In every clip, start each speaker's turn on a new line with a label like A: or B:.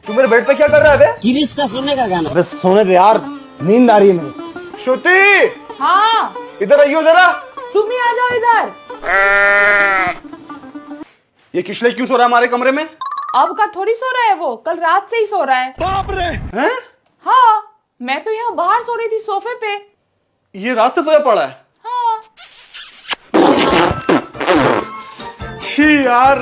A: तू मेरे बेड पे क्या कर रहा है बे?
B: किरिश का सुनने का गाना।
C: अबे सोने दे यार, नींद आ रही है मुझे।
A: श्रुति,
D: हाँ,
A: इधर आइयो जरा।
D: तुम ही आ जाओ इधर।
A: ये किशले क्यों सो रहा है हमारे कमरे में?
D: अब का थोड़ी सो रहा है वो, कल रात से ही सो रहा है।
A: बाप रे। हैं?
D: हाँ, मैं तो यहाँ बाहर सो रही थी सोफे पे।
A: ये रात से सोया पड़ा है?
D: हाँ।
A: छी यार,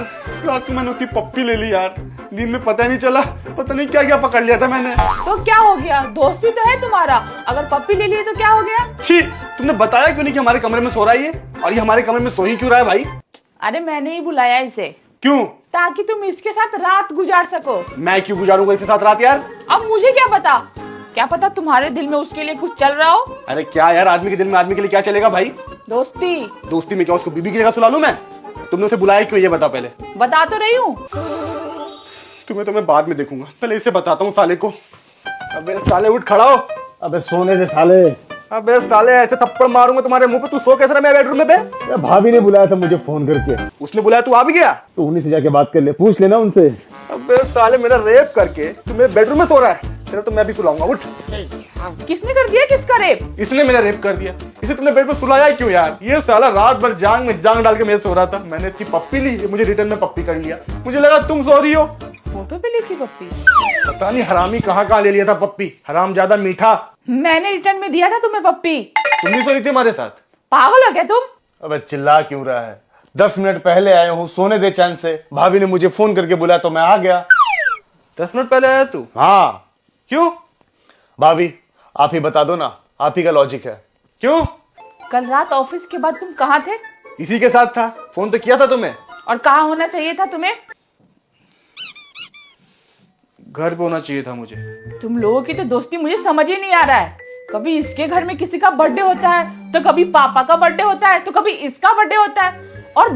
A: रात को मैंने उसकी पप्पी ले ली यार, नींद में पता ही नहीं चला, पता नहीं क्या क्या पकड़ लिया था मैंने।
D: तो क्या हो गया, दोस्ती तो है तुम्हारा, अगर पप्पी ले लिए तो क्या हो गया?
A: छी, तुमने बताया क्यों नहीं कि हमारे कमरे में सो रहा है ये? और ये हमारे कमरे में सो ही क्यों रहा है भाई?
D: अरे मैंने ही बुलाया इसे।
A: क्यों?
D: ताकि तुम इसके साथ रात गुजार सको।
A: मैं क्यों गुजारूंगा इसके साथ रात यार?
D: अब मुझे क्या पता तुम्हारे दिल में उसके लिए कुछ चल रहा हो।
A: अरे क्या यार, आदमी के दिल में आदमी के लिए क्या चलेगा भाई?
D: दोस्ती।
A: दोस्ती में क्या उसको बीबी की जगह सुला लूं मैं? तुमने उसे बुलाया क्यों ये बता पहले।
D: बता तो रही हूँ।
A: तुम्हें तो मैं बाद में देखूंगा, पहले इसे बताता हूँ साले को। अबे साले उठ खड़ा हो।
C: अबे सोने दे साले।
A: अबे साले ऐसे थप्पड़ मारूंगा तुम्हारे मुंह पे। तू सो कैसे रहा मेरे बेडरूम में बे?
C: यार भाभी ने बुलाया था मुझे फोन करके।
A: उसने बुलाया, तू आ भी गया?
C: तो उन्हीं से जाके बात कर ले, पूछ लेना उनसे।
A: अबे साले मेरा रेप करके तू मेरे बेडरूम में सो रहा है, तेरा तो मैं भी सुलाऊंगा। उठ।
D: किसने कर दिया, किसका रेप?
A: इसने मेरा रेप कर दिया। इसे तुमने बेड पे सुलाया क्यों यार? ये साला रात भर जांग में जांग डाल के मैं सो रहा था, मैंने इसकी पप्पी ली, मुझे रिटर्न में पप्पी कर लिया। मुझे लगा तुम सो रही हो।
D: फोटो पे ली थी पप्पी।
A: पता नहीं हरामी कहाँ ले लिया था पप्पी, हराम ज्यादा मीठा।
D: मैंने रिटर्न में दिया था तुम्हें पप्पी।
A: तुम भी सो रही थी हमारे साथ?
D: पागल हो क्या तुम?
C: अबे चिल्ला क्यों रहा है? 10 मिनट पहले आया हूँ, सोने दे चैन से। भाभी ने मुझे फोन करके बुलाया तो मैं आ गया।
A: 10 मिनट पहले आया तू?
C: हाँ।
A: क्यों?
C: भाभी आप ही बता दो ना, आप ही का लॉजिक है।
A: क्यों?
D: कल रात ऑफिस के बाद तुम कहाँ थे?
A: इसी के साथ था, फोन तो किया था तुम्हें।
D: और कहाँ होना चाहिए था तुम्हें?
A: घर पे होना चाहिए था मुझे।
D: तुम लोगों की तो दोस्ती मुझे समझ ही नहीं आ रहा है। कभी इसके घर में किसी का बर्थडे होता है, तो कभी पापा का बर्थडे होता है, तो कभी इसका बर्थडे होता है। और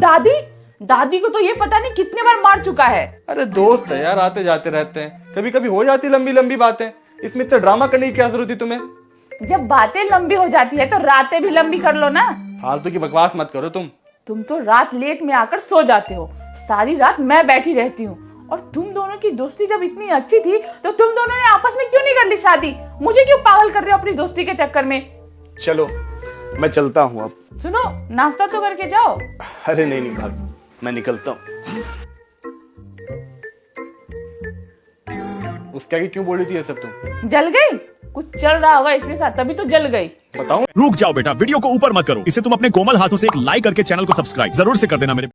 D: दादी को तो ये पता नहीं कितने बार मार चुका है।
A: अरे दोस्त है यार, आते जाते रहते हैं, कभी कभी हो जाती लंबी लंबी बातें। इसमें इतना ड्रामा करने की क्या जरूरत थी तुम्हें?
D: जब बातें लंबी हो जाती है तो रातें भी लंबी कर लो ना।
A: फालतू की बकवास मत करो तुम
D: तो रात लेट में आकर सो जाते हो, सारी रात मैं बैठी रहती हूँ। और तुम दोनों की दोस्ती जब इतनी अच्छी थी तो तुम दोनों ने आपस में क्यों नहीं कर ली शादी? मुझे क्यों पागल कर रहे हो अपनी दोस्ती के चक्कर में?
C: चलो मैं चलता हूँ अब।
D: सुनो, नाश्ता तो करके जाओ।
C: अरे नहीं भाभी, मैं निकलता हूँ।
A: उसके आगे क्यों बोल रही थी ये सब तुम?
D: जल गई? कुछ चल रहा होगा इसके साथ, तभी तो जल गई।
A: बताऊं?
E: रुक जाओ बेटा, वीडियो को ऊपर मत करो। इसे तुम अपने कोमल हाथों से एक लाइक करके चैनल को सब्सक्राइब जरूर से कर देना मेरे